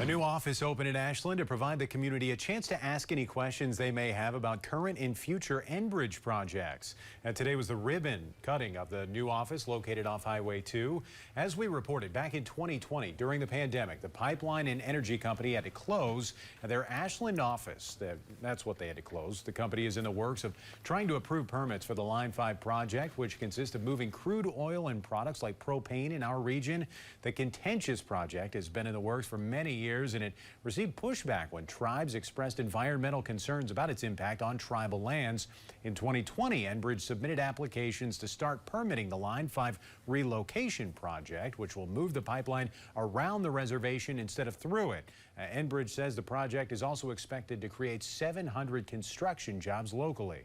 A new office opened in Ashland to provide the community a chance to ask any questions they may have about current and future Enbridge projects. And today was the ribbon cutting of the new office located off Highway 2. As we reported back in 2020, during the pandemic, the pipeline and energy company had to close their Ashland office. That's what they had to close. The company is in the works of trying to approve permits for the Line 5 project, which consists of moving crude oil and products like propane in our region. The contentious project has been in the works for many years, and it received pushback when tribes expressed environmental concerns about its impact on tribal lands. In 2020, Enbridge submitted applications to start permitting the Line 5 relocation project, which will move the pipeline around the reservation instead of through it. Enbridge says the project is also expected to create 700 construction jobs locally.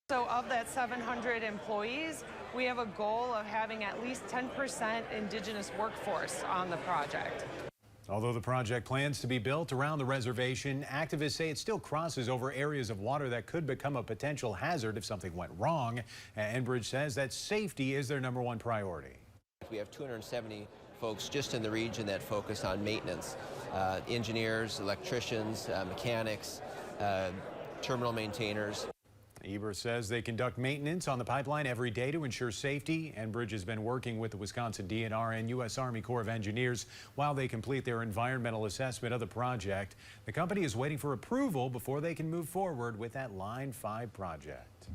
So of that 700 employees, we have a goal of having at least 10% indigenous workforce on the project. Although the project plans to be built around the reservation, activists say it still crosses over areas of water that could become a potential hazard if something went wrong. Enbridge says that safety is their #1 priority. We have 270 folks just in the region that focus on maintenance, engineers, electricians, mechanics, terminal maintainers. Eber says they conduct maintenance on the pipeline every day to ensure safety. Enbridge has been working with the Wisconsin DNR and U.S. Army Corps of Engineers while they complete their environmental assessment of the project. The company is waiting for approval before they can move forward with that Line 5 project.